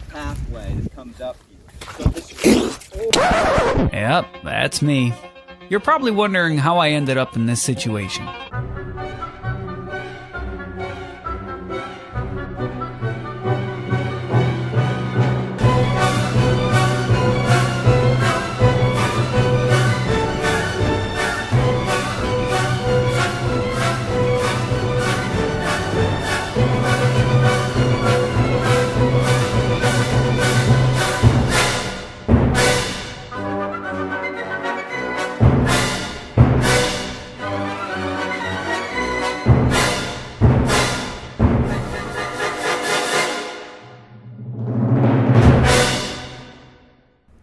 Pathway that comes up here. So this Yep, that's me. You're probably wondering how I ended up in this situation.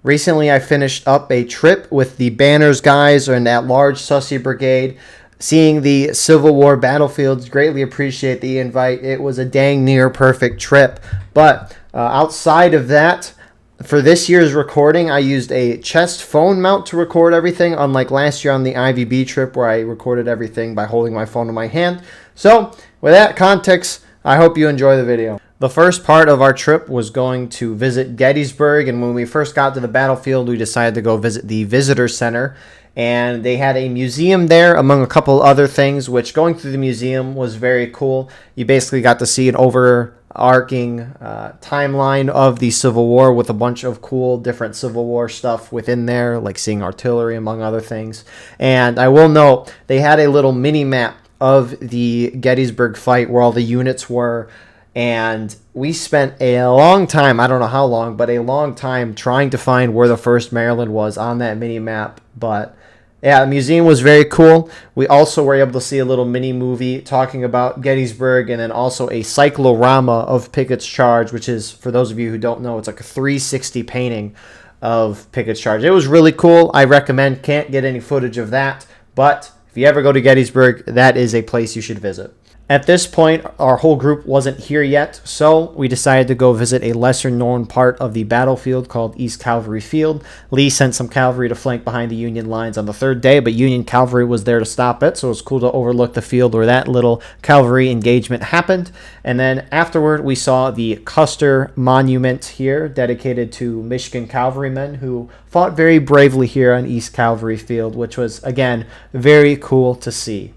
Recently, I finished up a trip with the Banners guys and that large Sussy Brigade, seeing the Civil War battlefields. Greatly appreciate the invite. It was a dang near perfect trip. But outside of that, for this year's recording, I used a chest phone mount to record everything, unlike last year on the IVB trip where I recorded everything by holding my phone in my hand. So, with that context, I hope you enjoy the video. The first part of our trip was going to visit Gettysburg, and when we first got to the battlefield, we decided to go visit the Visitor Center, and they had a museum there, among a couple other things, which going through the museum was very cool. You basically got to see an overarching timeline of the Civil War with a bunch of cool different Civil War stuff within there, like seeing artillery, among other things. And I will note, they had a little mini-map of the Gettysburg fight where all the units were. And we spent a long time, I don't know how long, but a long time trying to find where the 1st Maryland was on that mini map. But yeah, the museum was very cool. We also were able to see a little mini movie talking about Gettysburg, and then also a cyclorama of Pickett's Charge, which is, for those of you who don't know, it's like a 360 painting of Pickett's Charge. It was really cool. I recommend. Can't get any footage of that, but if you ever go to Gettysburg, that is a place you should visit. At this point, our whole group wasn't here yet, so we decided to go visit a lesser-known part of the battlefield called East Cavalry Field. Lee sent some cavalry to flank behind the Union lines on the 3rd day, but Union cavalry was there to stop it, so it was cool to overlook the field where that little cavalry engagement happened. And then afterward, we saw the Custer Monument here, dedicated to Michigan cavalrymen who fought very bravely here on East Cavalry Field, which was, again, very cool to see.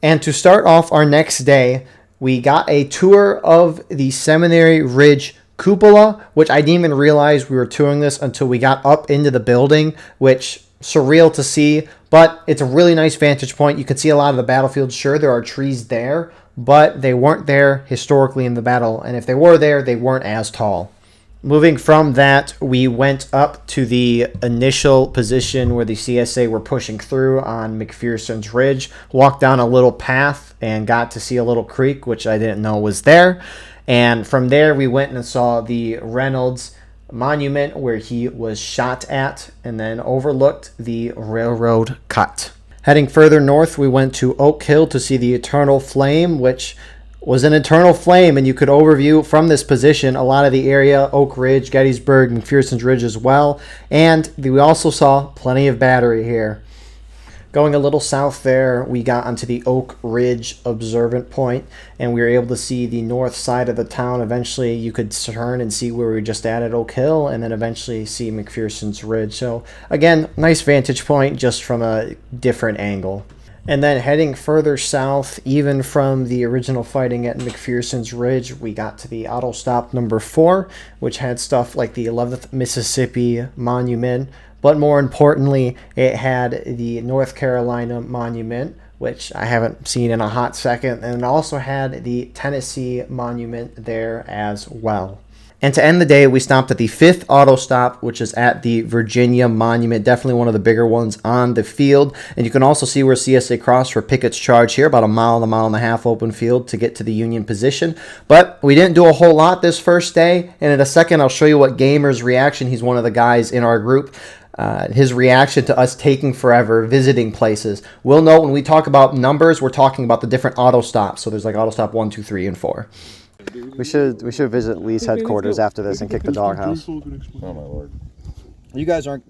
And to start off our next day, we got a tour of the Seminary Ridge Cupola, which I didn't even realize we were touring this until we got up into the building, which surreal to see, but it's a really nice vantage point. You can see a lot of the battlefield. Sure, there are trees there, but they weren't there historically in the battle, and if they were there, they weren't as tall. Moving from that, we went up to the initial position where the CSA were pushing through on McPherson's Ridge, walked down a little path, and got to see a little creek, which I didn't know was there. And from there, we went and saw the Reynolds Monument where he was shot at, and then overlooked the railroad cut. Heading further north, we went to Oak Hill to see the Eternal Flame, which was an eternal flame, and you could overview from this position a lot of the area, Oak Ridge, Gettysburg, McPherson's Ridge as well. And we also saw plenty of battery here. Going a little south there, we got onto the Oak Ridge observant point, and we were able to see the north side of the town. Eventually, you could turn and see where we were just at Oak Hill, and then eventually see McPherson's Ridge. So, again, nice vantage point just from a different angle. And then heading further south, even from the original fighting at McPherson's Ridge, we got to the auto stop number 4, which had stuff like the 11th Mississippi Monument, but more importantly, it had the North Carolina Monument, which I haven't seen in a hot second, and it also had the Tennessee Monument there as well. And to end the day, we stopped at the 5th auto stop, which is at the Virginia Monument, definitely one of the bigger ones on the field. And you can also see where CSA crossed for Pickett's Charge here, about a mile and a half open field to get to the Union position. But we didn't do a whole lot this first day, and in a second, I'll show you what Gamer's reaction, he's one of the guys in our group, his reaction to us taking forever visiting places. We'll note when we talk about numbers, we're talking about the different auto stops. So there's like auto stop 1, 2, 3, and 4. We should visit Lee's headquarters after this and kick the doghouse. Oh my lord! You guys aren't.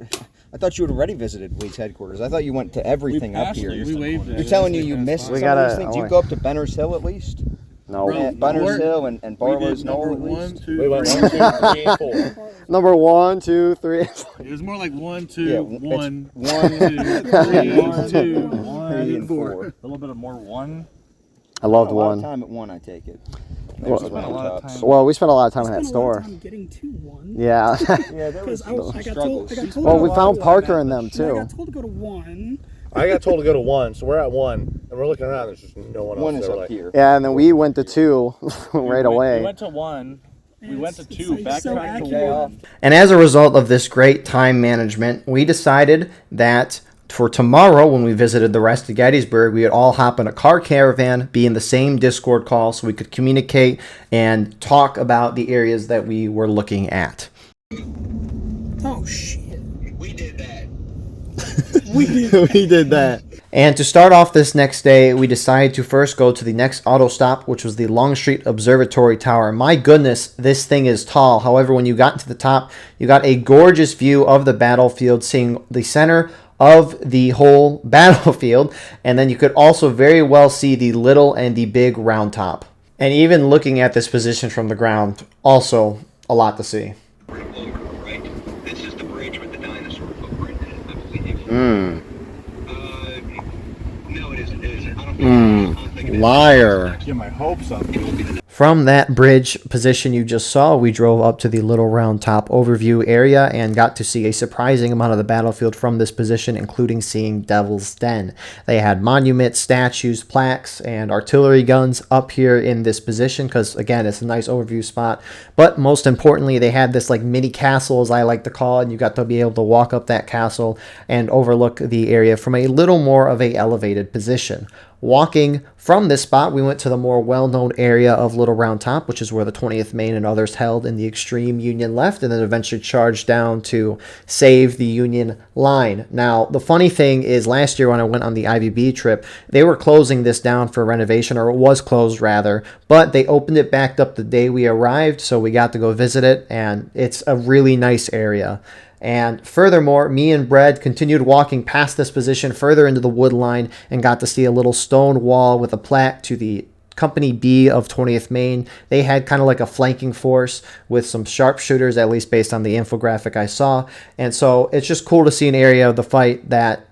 I thought you had already visited Lee's headquarters. I thought you went to everything up here. We waved. You're telling you missed some of these things. You go up to Benner's Hill at least. No. At Bunners Hill and We Barlow's did number Knoll. one, two, We went three. 1, 2, 3, and 4. Number 1, 2, 3. It was more like 1, 2, Yeah, 1, it's 1, 2, 3, 2, 3, 1, and 4. A little bit of more 1. I loved A lot of 1. time at 1, I take it. Well, There's the spent a lot of round tops. time. Well, we spent a lot of time in Spent that a lot of store. time getting to one. Yeah. Yeah, there was Because some I got struggles. told. Well, to we go- found Parker in them I too. got told to go to one. I got told to go to 1, so we're at 1, and we're looking around. There's just no one else. 1 is They were up like, here. Yeah, and then we went to 2 right We away. went to 1. We went to It's 2. like Backtracked so to accurate. 1. And as a result of this great time management, we decided that for tomorrow, when we visited the rest of Gettysburg, we would all hop in a car caravan, be in the same Discord call so we could communicate and talk about the areas that we were looking at. Oh shit. We did that. We did. We did that. And to start off this next day, we decided to first go to the next auto stop, which was the Longstreet Observatory Tower. My goodness, this thing is tall. However, when you got to the top, you got a gorgeous view of the battlefield, seeing the center of the whole battlefield. And then you could also very well see the little and the big round top. And even looking at this position from the ground, also a lot to see. Right? This is the bridge with the dinosaur footprint in it, I believe. No, it isn't. It isn't. I don't think I'm thinking it is. Liar. Get my hopes up. From that bridge position you just saw, we drove up to the Little Round Top overview area and got to see a surprising amount of the battlefield from this position, including seeing Devil's Den. They had monuments, statues, plaques, and artillery guns up here in this position because, again, it's a nice overview spot. But most importantly, they had this like mini castle, as I like to call it, and you got to be able to walk up that castle and overlook the area from a little more of a elevated position. Walking from this spot, we went to the more well-known area of Little Round Top, which is where the 20th Maine and others held in the extreme Union left, and then eventually charged down to save the Union line. Now, the funny thing is, last year when I went on the IVB trip, they were closing this down for renovation, or it was closed rather, but they opened it back up the day we arrived, so we got to go visit it, and it's a really nice area. And furthermore, me and Brad continued walking past this position further into the wood line and got to see a little stone wall with a plaque to the Company B of 20th Maine. They had kind of like a flanking force with some sharpshooters, at least based on the infographic I saw. And so it's just cool to see an area of the fight that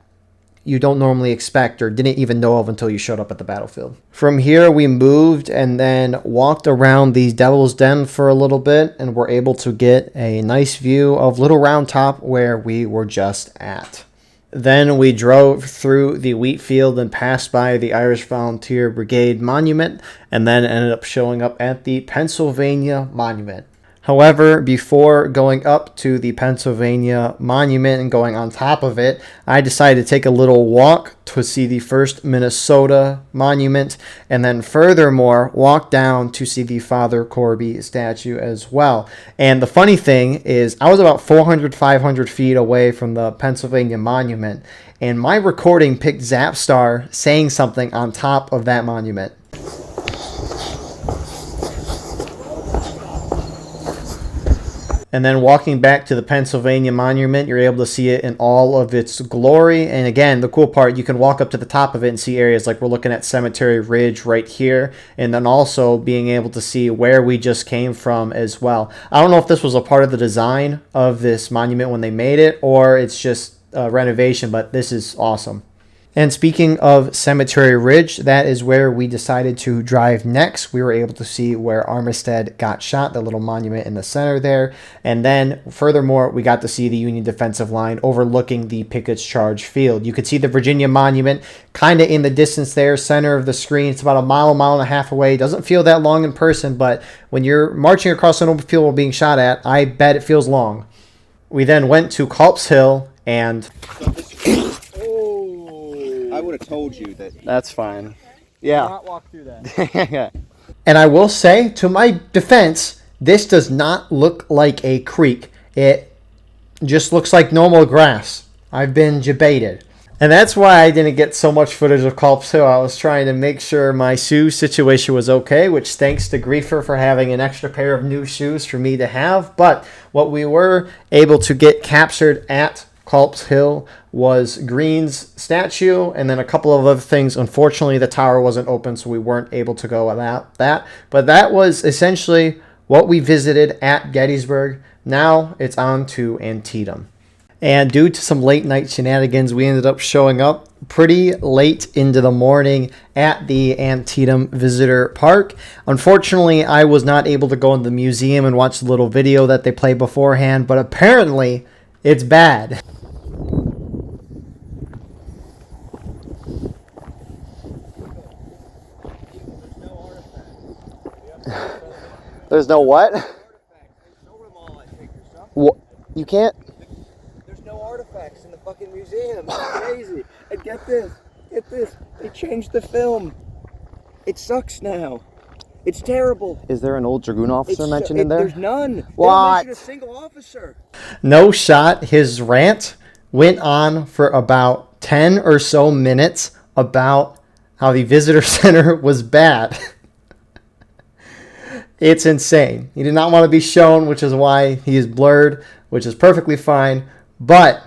you don't normally expect or didn't even know of until you showed up at the battlefield. From here, we moved and then walked around the Devil's Den for a little bit and were able to get a nice view of Little Round Top where we were just at. Then we drove through the wheat field and passed by the Irish Volunteer Brigade Monument and then ended up showing up at the Pennsylvania Monument. However, before going up to the Pennsylvania Monument and going on top of it, I decided to take a little walk to see the first Minnesota Monument, and then furthermore, walk down to see the Father Corby statue as well. And the funny thing is, I was about 400, 500 feet away from the Pennsylvania Monument, and my recording picked Zapstar saying something on top of that monument. And then walking back to the Pennsylvania Monument, you're able to see it in all of its glory. And again, the cool part, you can walk up to the top of it and see areas like we're looking at Cemetery Ridge right here. And then also being able to see where we just came from as well. I don't know if this was a part of the design of this monument when they made it, or it's just a renovation, but this is awesome. And speaking of Cemetery Ridge, that is where we decided to drive next. We were able to see where Armistead got shot, the little monument in the center there. And then furthermore, we got to see the Union defensive line overlooking the Pickett's Charge Field. You could see the Virginia Monument kind of in the distance there, center of the screen. It's about a mile and a half away. It doesn't feel that long in person, but when you're marching across an open field while being shot at, I bet it feels long. We then went to Culp's Hill and... I would have told you that. That's fine. Yeah. not walk through that. And I will say, to my defense, this does not look like a creek. It just looks like normal grass. I've been debated. And that's why I didn't get so much footage of Culp's Hill. I was trying to make sure my shoe situation was okay, which thanks to Griefer for having an extra pair of new shoes for me to have. But what we were able to get captured at Culp's Hill was Green's statue, and then a couple of other things. Unfortunately, the tower wasn't open, so we weren't able to go at that. But that was essentially what we visited at Gettysburg. Now it's on to Antietam. And due to some late night shenanigans, we ended up showing up pretty late into the morning at the Antietam Visitor Park. Unfortunately, I was not able to go in the museum and watch the little video that they play beforehand, but apparently it's bad. There's no what? What? You can't? There's no artifacts in the fucking museum. It's crazy. And get this. They changed the film. It sucks now. It's terrible. Is there an old Dragoon officer mentioned in there? There's none. What? They don't mention a single officer. No shot. His rant went on for about 10 or so minutes about how the visitor center was bad. It's insane. He did not want to be shown, which is why he is blurred, which is perfectly fine. But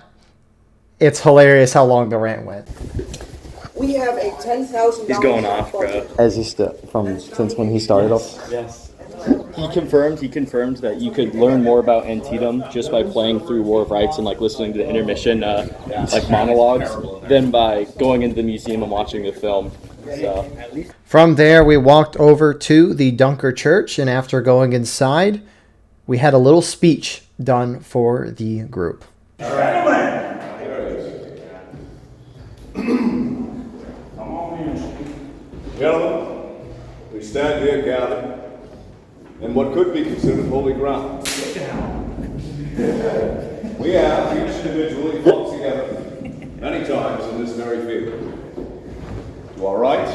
it's hilarious how long the rant went. We have a $10,000. He's going off, bro. As he since when he started off. Yes. He confirmed that you could learn more about Antietam just by playing through War of Rights and like listening to the intermission like monologues than by going into the museum and watching the film. So. From there, we walked over to the Dunker Church, and after going inside, we had a little speech done for the group. Gentlemen, we stand here gathered in what could be considered holy ground. We have each individually fought together many times in this very field. To our right,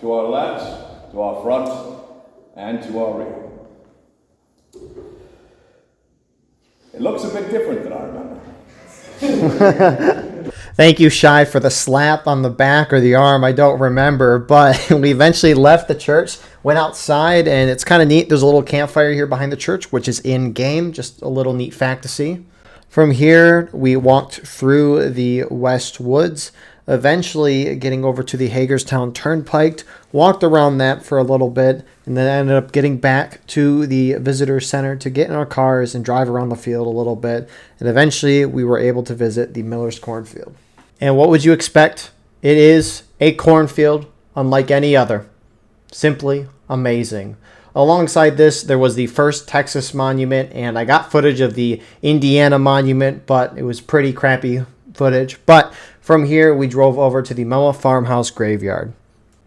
to our left, to our front, and to our rear. It looks a bit different than I remember. Thank you, Shy, for the slap on the back or the arm. I don't remember, but we eventually left the church, went outside, and it's kind of neat. There's a little campfire here behind the church, which is in-game. Just a little neat fact to see. From here, we walked through the West Woods, eventually getting over to the Hagerstown Turnpike, walked around that for a little bit, and then ended up getting back to the visitor center to get in our cars and drive around the field a little bit. And eventually, we were able to visit the Miller's Cornfield. And what would you expect? It is a cornfield unlike any other. Simply amazing. Alongside this, there was the first Texas monument, and I got footage of the Indiana monument, but it was pretty crappy footage. But from here, we drove over to the Mella Farmhouse Graveyard.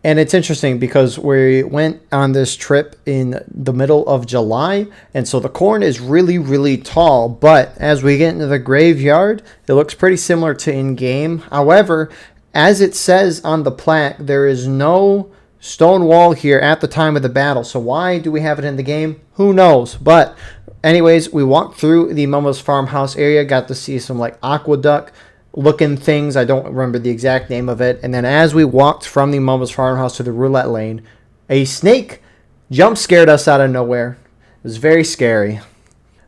And it's interesting because we went on this trip in the middle of July, and so the corn is really, really tall. But as we get into the graveyard, it looks pretty similar to in-game. However, as it says on the plaque, there is no stone wall here at the time of the battle. So why do we have it in the game? Who knows? But anyways, we walked through the Mama's Farmhouse area, got to see some like aqueduct looking things. I don't remember the exact name of it. And then as we walked from the Mama's Farmhouse to the roulette lane, a snake jump scared us out of nowhere. It was very scary.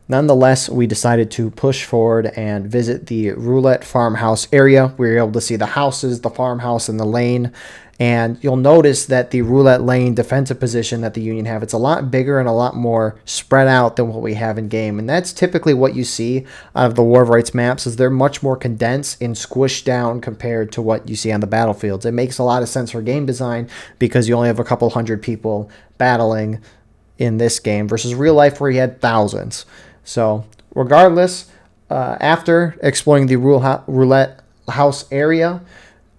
Nonetheless, we decided to push forward and visit the roulette farmhouse area. We were able to see the houses, the farmhouse, and the lane. And you'll notice that the roulette lane defensive position that the Union have, it's a lot bigger and a lot more spread out than what we have in game. And that's typically what you see out of the War of Rights maps, is they're much more condensed and squished down compared to what you see on the battlefields. It makes a lot of sense for game design because you only have a couple hundred people battling in this game versus real life where you had thousands. So regardless, after exploring the roulette house area,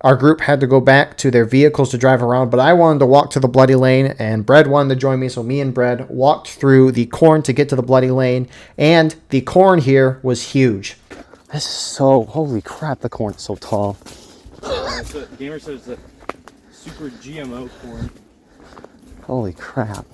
our group had to go back to their vehicles to drive around, but I wanted to walk to the Bloody Lane, and Brad wanted to join me, so me and Brad walked through the corn to get to the Bloody Lane, and the corn here was huge. This is so, holy crap, the corn is so tall. The gamer says that super GMO corn. Holy crap.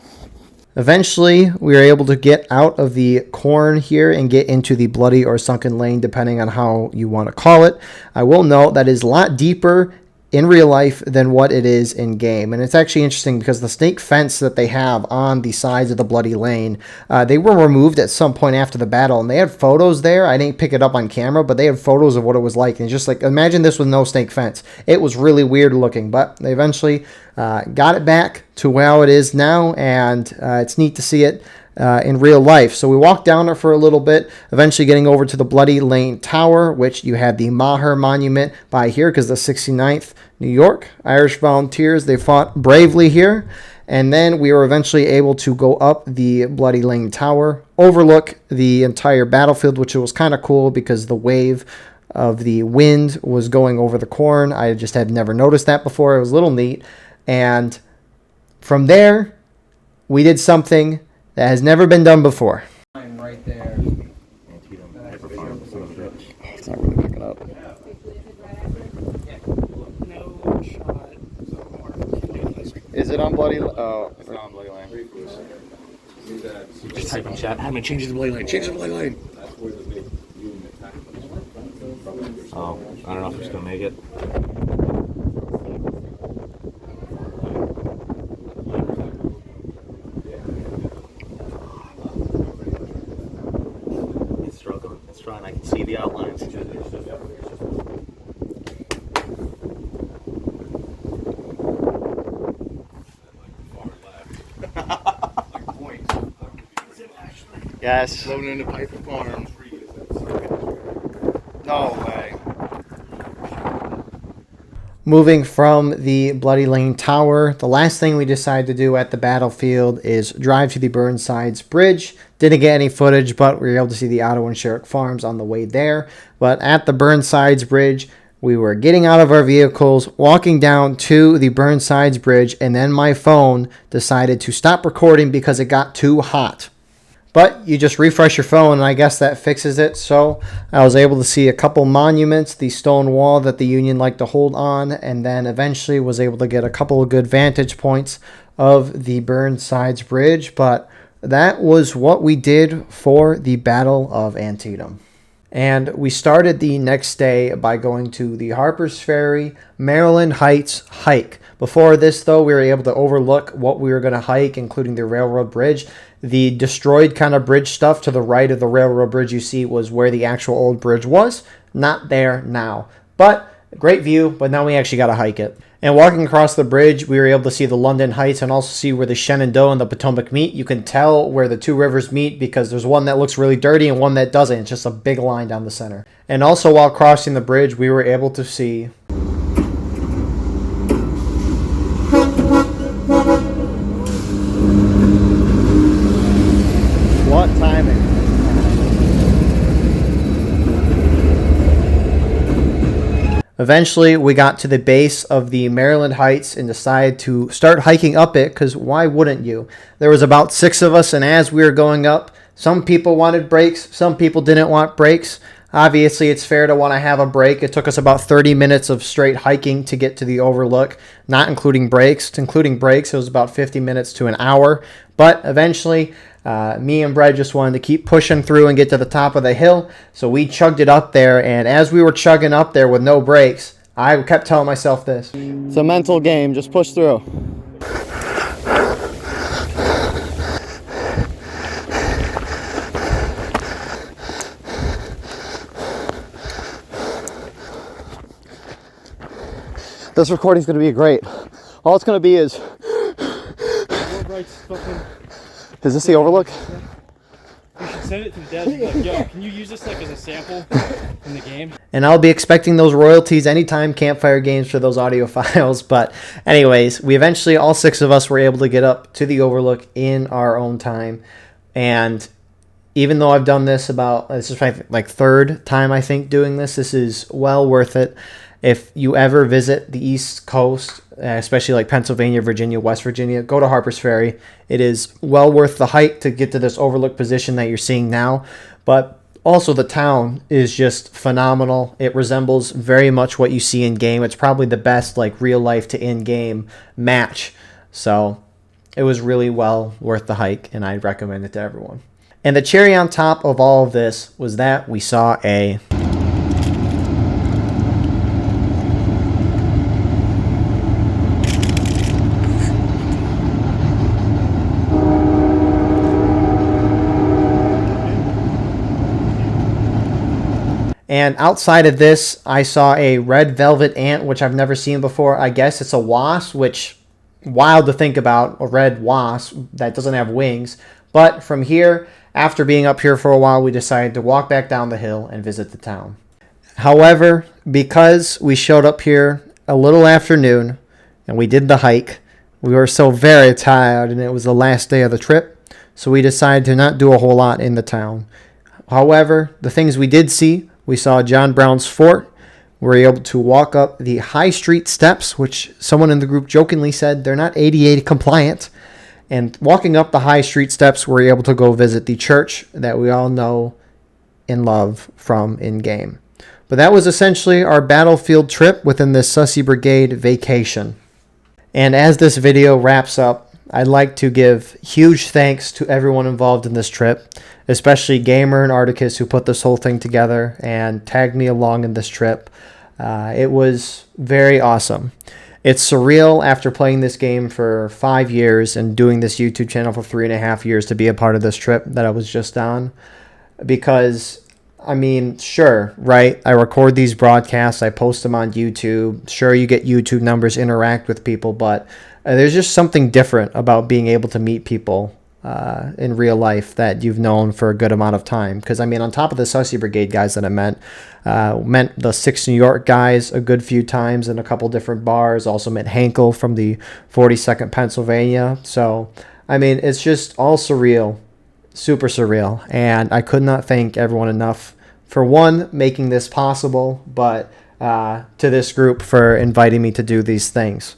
Eventually, we were able to get out of the corn here and get into the Bloody or Sunken Lane, depending on how you want to call it. I will note that is a lot deeper in real life than what it is in game. And it's actually interesting because the snake fence that they have on the sides of the Bloody Lane, they were removed at some point after the battle, and they had photos there. I didn't pick it up on camera, but they had photos of what it was like. And just like, imagine this with no snake fence. It was really weird looking, but they eventually got it back to how it is now, and it's neat to see it in real life. So we walked down it for a little bit, eventually getting over to the Bloody Lane Tower, which you had the Maher Monument by here because the 69th New York Irish Volunteers, they fought bravely here. And then we were eventually able to go up the Bloody Lane Tower, overlook the entire battlefield, which was kind of cool because the wave of the wind was going over the corn. I just had never noticed that before. It was a little neat. And from there, we did something that has never been done before. Right there. It's not really picking up. No shot. Is it on Bloody? Oh, it's not on Bloody Lane. Just type in chat. Admin, change the Bloody Lane. Change the Bloody Lane. Oh, I don't know if it's gonna make it. It's struggling. It's trying. I can see the outlines. Yes. Floating into Piper Farm. No way. Moving from the Bloody Lane Tower, the last thing we decided to do at the battlefield is drive to the Burnsides Bridge. Didn't get any footage, but we were able to see the Otto and Sherrick farms on the way there. But at the Burnsides Bridge, we were getting out of our vehicles, walking down to the Burnsides Bridge, and then my phone decided to stop recording because it got too hot. But you just refresh your phone, and I guess that fixes it. So I was able to see a couple monuments, the stone wall that the Union liked to hold on, and then eventually was able to get a couple of good vantage points of the Burnsides Bridge. But that was what we did for the Battle of Antietam. And we started the next day by going to the Harpersferry, Maryland Heights hike. Before this, though, we were able to overlook what we were going to hike, including the railroad bridge. The destroyed kind of bridge stuff to the right of the railroad bridge you see was where the actual old bridge was. Not there now. But great view, but now we actually got to hike it. And walking across the bridge, we were able to see the London Heights and also see where the Shenandoah and the Potomac meet. You can tell where the two rivers meet because there's one that looks really dirty and one that doesn't. It's just a big line down the center. And also while crossing the bridge, we were able to see what timing. Eventually, we got to the base of the Maryland Heights and decided to start hiking up it because why wouldn't you? There was about 6 of us, and as we were going up, some people wanted breaks, some people didn't want breaks. Obviously, it's fair to want to have a break. It took us about 30 minutes of straight hiking to get to the overlook, not including breaks. Including breaks, it was about 50 minutes to an hour. But eventually, me and Brad just wanted to keep pushing through and get to the top of the hill. So we chugged it up there. And as we were chugging up there with no breaks, I kept telling myself this. It's a mental game. Just push through. This recording's going to be great. All it's going to be is... Is this the overlook? You should send it to the devs and be like, yo, can you use this like as a sample in the game? And I'll be expecting those royalties anytime Campfire Games for those audio files. But anyways, we eventually, all 6 of us were able to get up to the overlook in our own time. And even though I've done this this is my like 3rd time, I think, doing this, this is well worth it. If you ever visit the East Coast, especially like Pennsylvania, Virginia, West Virginia, go to Harpersferry. It is well worth the hike to get to this overlook position that you're seeing now. But also the town is just phenomenal. It resembles very much what you see in game. It's probably the best like real life to in-game match. So it was really well worth the hike, and I'd recommend it to everyone. And the cherry on top of all of this was that we saw a And outside of this, I saw a red velvet ant, which I've never seen before. I guess it's a wasp, which wild to think about, a red wasp that doesn't have wings. But from here, after being up here for a while, we decided to walk back down the hill and visit the town. However, because we showed up here a little after noon and we did the hike, we were so very tired and it was the last day of the trip, so we decided to not do a whole lot in the town. However, the things we did see, we saw John Brown's fort. We were able to walk up the High Street steps, which someone in the group jokingly said they're not ADA compliant. And walking up the High Street steps, we were able to go visit the church that we all know and love from in-game. But that was essentially our battlefield trip within this Sussy Brigade vacation. And as this video wraps up, I'd like to give huge thanks to everyone involved in this trip, especially Gamer and Articus, who put this whole thing together and tagged me along in this trip. It was very awesome. It's surreal after playing this game for 5 years and doing this YouTube channel for 3.5 years to be a part of this trip that I was just on. Because, I mean, sure, right? I record these broadcasts, I post them on YouTube. Sure, you get YouTube numbers, interact with people, but there's just something different about being able to meet people in real life that you've known for a good amount of time. Because, I mean, on top of the Sussy Brigade guys that I met the 6 New York guys a good few times in a couple different bars. Also met Hankel from the 42nd Pennsylvania. So, I mean, it's just all surreal, super surreal. And I could not thank everyone enough for, one, making this possible, but to this group for inviting me to do these things.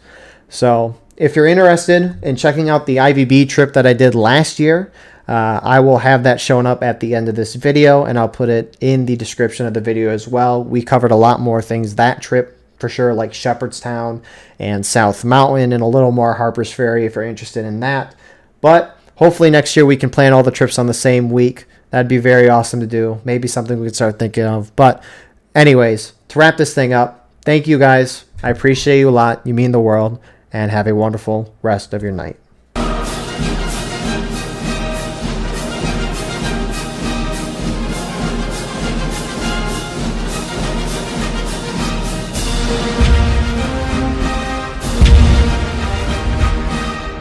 So, if you're interested in checking out the IVB trip that I did last year, I will have that shown up at the end of this video, and I'll put it in the description of the video as well. We covered a lot more things that trip for sure, like Shepherdstown and South Mountain, and a little more Harpersferry if you're interested in that. But hopefully next year we can plan all the trips on the same week. That'd be very awesome to do. Maybe something we could start thinking of. But anyways, to wrap this thing up, thank you guys. I appreciate you a lot. You mean the world. And have a wonderful rest of your night.